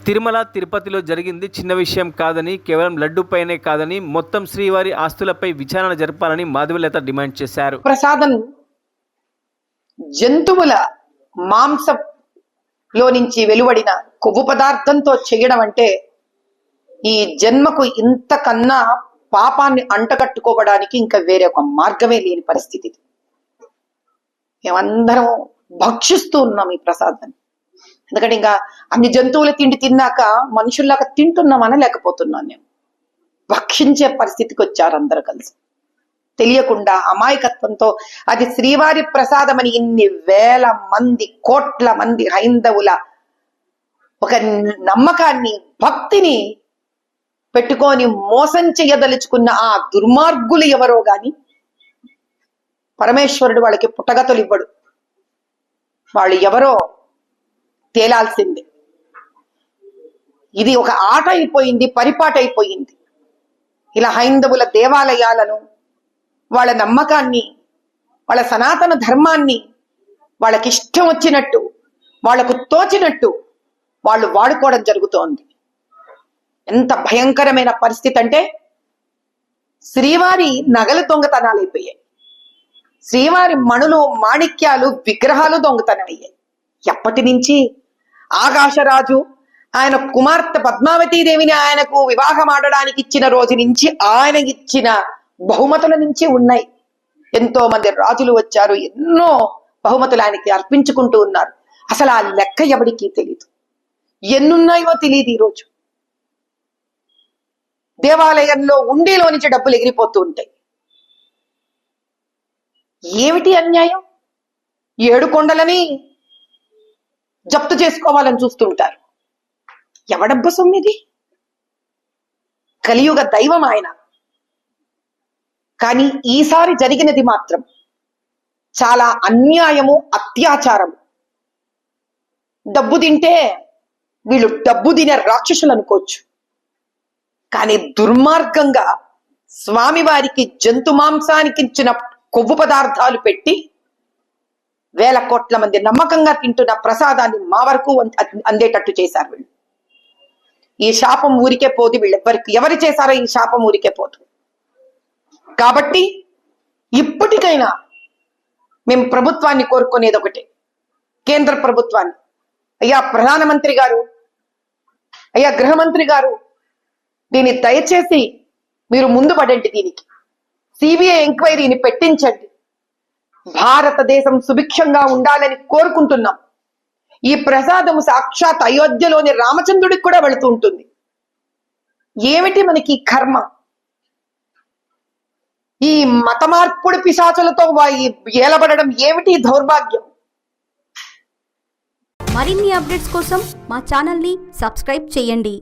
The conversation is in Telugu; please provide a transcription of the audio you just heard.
తిరుమల తిరుపతిలో జరిగింది చిన్న విషయం కాదని, కేవలం లడ్డూపైనే కాదని మొత్తం శ్రీవారి ఆస్తులపై విచారణ జరపాలని మాధవీలత డిమాండ్ చేశారు. ప్రసాదం జంతువుల మాంసంలో నుంచి వెలువడిన కొవ్వు పదార్థంతో చేయడం అంటే ఈ జన్మకు ఇంతకన్నా పాపాన్ని అంటగట్టుకోవడానికి ఇంకా వేరే ఒక మార్గమే లేని పరిస్థితి. మేమందరం భక్షిస్తూ ఉన్నాం ఈ ప్రసాదాన్ని. ఎందుకంటే ఇంకా అన్ని జంతువుల తిండి తిన్నాక మనుషుల్లాగా తింటున్నామని లేకపోతున్నాను. నేను భక్షించే పరిస్థితికి వచ్చారు అందరూ కలిసి, తెలియకుండా అమాయకత్వంతో. అది శ్రీవారి ప్రసాదమని ఇన్ని వేల మంది, కోట్ల మంది హైందవుల ఒక నమ్మకాన్ని, భక్తిని పెట్టుకొని మోసం చేయదలుచుకున్న ఆ దుర్మార్గులు ఎవరో గాని పరమేశ్వరుడు వాళ్ళకి పుట్టగతులు ఇవ్వడు. వాళ్ళు ఎవరో తేలాల్సిందే. ఇది ఒక ఆట అయిపోయింది, పరిపాట అయిపోయింది. ఇలా హైందవుల దేవాలయాలను, వాళ్ళ నమ్మకాన్ని, వాళ్ళ సనాతన ధర్మాన్ని వాళ్ళకి ఇష్టం వచ్చినట్టు, వాళ్లకు తోచినట్టు వాళ్ళు వాడుకోవడం జరుగుతోంది. ఎంత భయంకరమైన పరిస్థితి అంటే శ్రీవారి నగలు దొంగతనాలు అయిపోయాయి, శ్రీవారి మణులు, మాణిక్యాలు, విగ్రహాలు దొంగతనమయ్యాయి. ఎప్పటి నుంచి? ఆకాశరాజు ఆయన కుమార్తె పద్మావతీదేవిని ఆయనకు వివాహం ఆడడానికి ఇచ్చిన రోజు నుంచి, ఆయన ఇచ్చిన బహుమతుల నుంచి ఉన్నాయి. ఎంతో మంది రాజులు వచ్చారు, ఎన్నో బహుమతులు ఆయనకి అర్పించుకుంటూ ఉన్నారు. అసలు ఆ లెక్క ఎవరికి తెలియదు, ఎన్నున్నాయో తెలియదు. ఈరోజు దేవాలయంలో ఉండిలో నుంచి డబ్బులు ఎగిరిపోతూ ఉంటాయి. ఏమిటి అన్యాయం? 7 కొండలని జప్తు చేసుకోవాలని చూస్తుంటారు. ఎవడబ్బ సొమ్మిది? కలియుగ దైవం ఆయన. కానీ ఈసారి జరిగినది మాత్రం చాలా అన్యాయము, అత్యాచారము. డబ్బు తింటే వీళ్ళు డబ్బు తినే రాక్షసులు అనుకోవచ్చు, కానీ దుర్మార్గంగా స్వామివారికి జంతు మాంసానికి ఇచ్చిన కొవ్వు పదార్థాలు పెట్టి వేల కోట్ల మంది నమ్మకంగా తింటున్న ప్రసాదాన్ని మా వరకు అందేటట్టు చేశారు వీళ్ళు. ఈ శాపం ఊరికే పోదు. వీళ్ళెవ్వరికి ఎవరు చేశారో ఈ శాపం ఊరికే పోదు. కాబట్టి ఇప్పటికైనా మేము ప్రభుత్వాన్ని కోరుకునేది ఒకటే, కేంద్ర ప్రభుత్వాన్ని, అయ్యా ప్రధానమంత్రి గారు, అయ్యా గృహమంత్రి గారు, దీన్ని దయచేసి మీరు ముందు పడండి. దీనికి సిబిఐ ఎంక్వైరీని పెట్టించండి. భారతదేశం సుభిక్షంగా ఉండాలని కోరుకుంటున్నాం. ఈ ప్రసాదం సాక్షాత్ అయోధ్యలోని రామచంద్రుడికి కూడా వెళుతూ ఉంటుంది. ఏమిటి మనకి కర్మ? ఈ మత మార్పుడు పిశాచులతో ఏలబడడం ఏమిటి దౌర్భాగ్యం? మరిన్ని అప్డేట్స్ కోసం మా ఛానల్ని సబ్స్క్రైబ్ చేయండి.